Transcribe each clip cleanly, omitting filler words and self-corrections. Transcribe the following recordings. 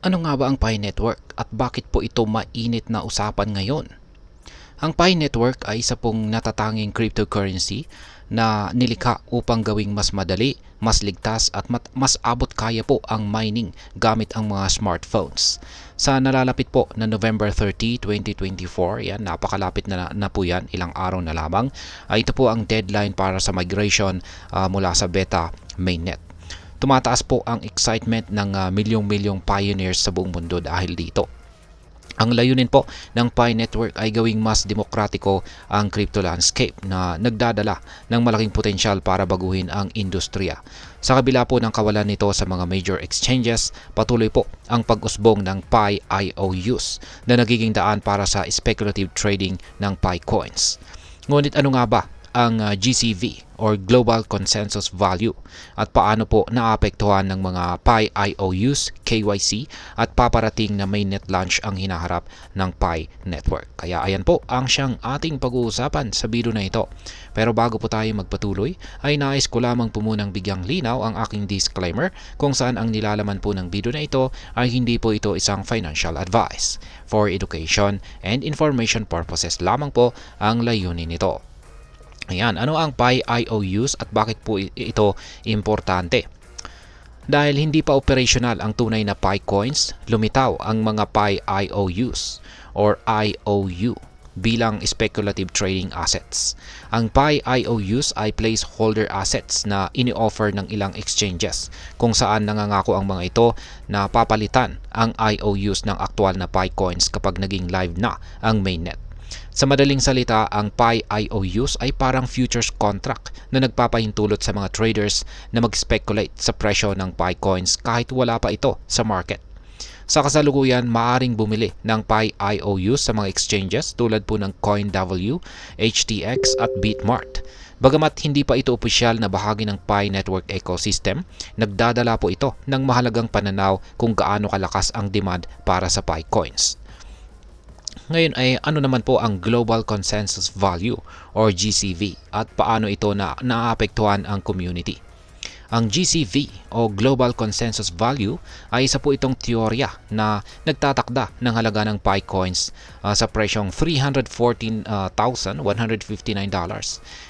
Ano nga ba ang Pi Network at bakit po ito mainit na usapan ngayon? Ang Pi Network ay isa pong natatanging cryptocurrency na nilikha upang gawing mas madali, mas ligtas at mas abot kaya po ang mining gamit ang mga smartphones. Sa nalalapit po na November 30, 2024, yan, napakalapit na po yan, ilang araw na lamang, ay ito po ang deadline para sa migration mula sa beta mainnet. Tumataas po ang excitement ng milyong-milyong pioneers sa buong mundo dahil dito. Ang layunin po ng Pi Network ay gawing mas demokratiko ang crypto landscape na nagdadala ng malaking potensyal para baguhin ang industriya. Sa kabila po ng kawalan nito sa mga major exchanges, patuloy po ang pag-usbong ng Pi IOUs na nagiging daan para sa speculative trading ng Pi coins. Ngunit ano nga ba ang GCV or Global Consensus Value at paano po naapektuhan ng mga Pi IOUs, KYC at paparating na mainnet launch ang hinaharap ng Pi Network. Kaya ayan po ang siyang ating pag-uusapan sa video na ito. Pero bago po tayo magpatuloy ay nais ko lamang po munang bigyang linaw ang aking disclaimer kung saan ang nilalaman po ng video na ito ay hindi po ito isang financial advice. For education and information purposes lamang po ang layunin nito. Ayan, ano ang Pi IOUs at bakit po ito importante? Dahil hindi pa operational ang tunay na Pi coins, lumitaw ang mga Pi IOUs or IOU bilang speculative trading assets. Ang Pi IOUs ay placeholder assets na ini-offer ng ilang exchanges kung saan nangangako ang mga ito na papalitan ang IOUs ng aktual na Pi coins kapag naging live na ang mainnet. Sa madaling salita, ang Pi IOUs ay parang futures contract na nagpapahintulot sa mga traders na mag-speculate sa presyo ng Pi coins kahit wala pa ito sa market. Sa kasalukuyan, maaring bumili ng Pi IOUs sa mga exchanges tulad po ng CoinW, HTX at Bitmart. Bagamat hindi pa ito opisyal na bahagi ng Pi Network ecosystem, nagdadala po ito ng mahalagang pananaw kung gaano kalakas ang demand para sa Pi coins. Ngayon ay ano naman po ang Global Consensus Value or GCV at paano ito naapektuhan ang community. Ang GCV o Global Consensus Value ay isa po itong teorya na nagtatakda ng halaga ng Pi coins sa presyong $314,159.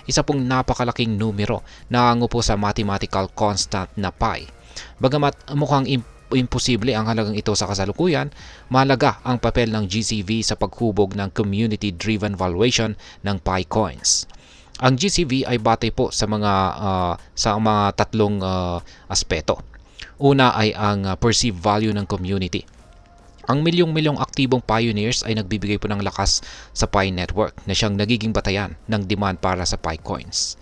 Isa pong napakalaking numero na hango po sa mathematical constant na Pi. Bagamat mukhang imposible ang halagang ito sa kasalukuyan, mahalaga ang papel ng GCV sa paghubog ng community-driven valuation ng Pi coins. Ang GCV ay batay po sa mga tatlong aspeto. Una ay ang perceived value ng community. Ang milyong-milyong aktibong pioneers ay nagbibigay po ng lakas sa Pi Network na siyang nagiging batayan ng demand para sa Pi coins.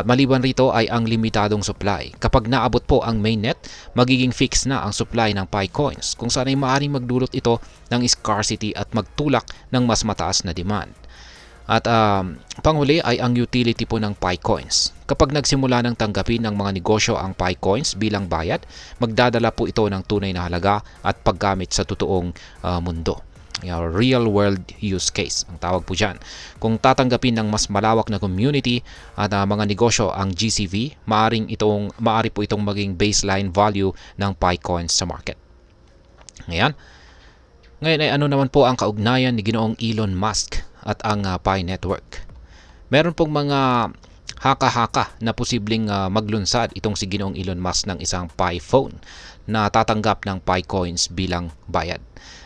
Maliban rito ay ang limitadong supply. Kapag naabot po ang mainnet, magiging fix na ang supply ng Pi coins kung saan ay maaaring magdulot ito ng scarcity at magtulak ng mas mataas na demand. At panghuli ay ang utility po ng Pi coins. Kapag nagsimula ng tanggapin ng mga negosyo ang Pi coins bilang bayad, magdadala po ito ng tunay na halaga at paggamit sa totoong mundo. Real world use case ang tawag po dyan. Kung tatanggapin ng mas malawak na community at mga negosyo ang GCV, maaari po itong maging baseline value ng Pi coins sa market. Ngayon ay ano naman po ang kaugnayan ni Ginoong Elon Musk at ang Pi Network? Meron pong mga haka-haka na posibleng maglunsad itong si Ginoong Elon Musk ng isang Pi phone na tatanggap ng Pi coins bilang bayad.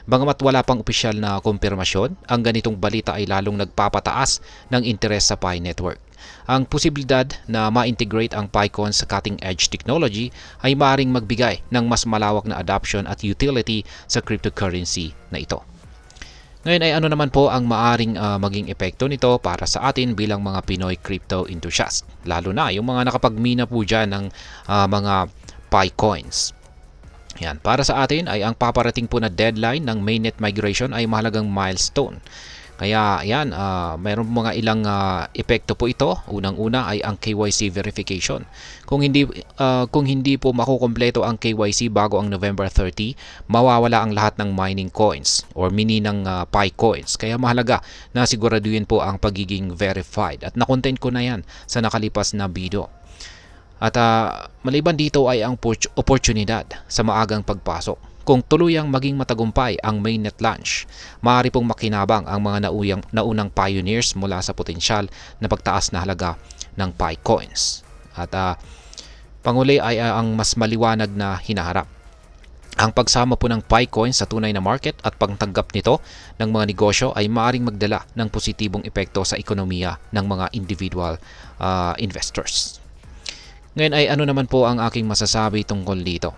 Bagamat wala pang opisyal na kumpirmasyon, ang ganitong balita ay lalong nagpapataas ng interes sa Pi Network. Ang posibilidad na ma-integrate ang Pi coins sa cutting-edge technology ay maaaring magbigay ng mas malawak na adoption at utility sa cryptocurrency na ito. Ngayon ay ano naman po ang maaring maging epekto nito para sa atin bilang mga Pinoy crypto enthusiast, lalo na yung mga nakapagmina po dyan ng mga Pi coins. Yan, para sa atin ay ang paparating po na deadline ng mainnet migration ay mahalagang milestone. Kaya yan, mayroon mga ilang epekto po ito. Unang-una ay ang KYC verification. Kung hindi po makukumpleto ang KYC bago ang November 30, mawawala ang lahat ng mining coins or mini ng Pi coins. Kaya mahalaga na siguraduhin po ang pagiging verified. At na-content ko na yan sa nakalipas na video. At maliban dito ay ang oportunidad sa maagang pagpasok. kung tuluyang maging matagumpay ang mainnet launch, maaari pong makinabang ang mga naunang pioneers mula sa potensyal na pagtaas na halaga ng Pi coins. At panguli ay ang mas maliwanag na hinaharap. Ang pagsama po ng Pi coins sa tunay na market at pagtanggap nito ng mga negosyo ay maaaring magdala ng positibong epekto sa ekonomiya ng mga individual investors. Ngayon ay ano naman po ang aking masasabi tungkol dito?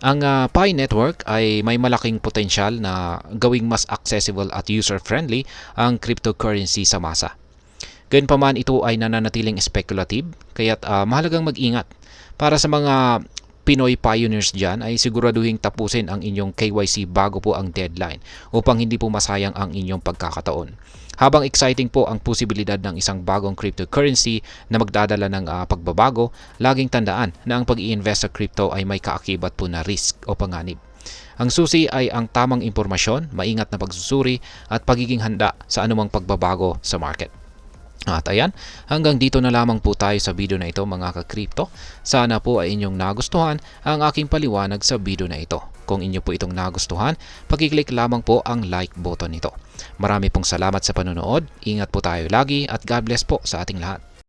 Ang Pi network ay may malaking potensyal na gawing mas accessible at user-friendly ang cryptocurrency sa masa. Gayunpaman ito ay nananatiling speculative, kaya't mahalagang mag-ingat. Para sa mga Pinoy pioneers dyan ay siguraduhin tapusin ang inyong KYC bago po ang deadline upang hindi po masayang ang inyong pagkakataon. Habang exciting po ang posibilidad ng isang bagong cryptocurrency na magdadala ng pagbabago, laging tandaan na ang pag-i-invest sa crypto ay may kaakibat po na risk o panganib. Ang susi ay ang tamang impormasyon, maingat na pagsusuri at pagiging handa sa anumang pagbabago sa market. At ayan, hanggang dito na lamang po tayo sa video na ito mga ka-crypto. Sana po ay inyong nagustuhan ang aking paliwanag sa video na ito. Kung inyo po itong nagustuhan, pag-click lamang po ang like button nito. Marami pong salamat sa panonood, ingat po tayo lagi at God bless po sa ating lahat.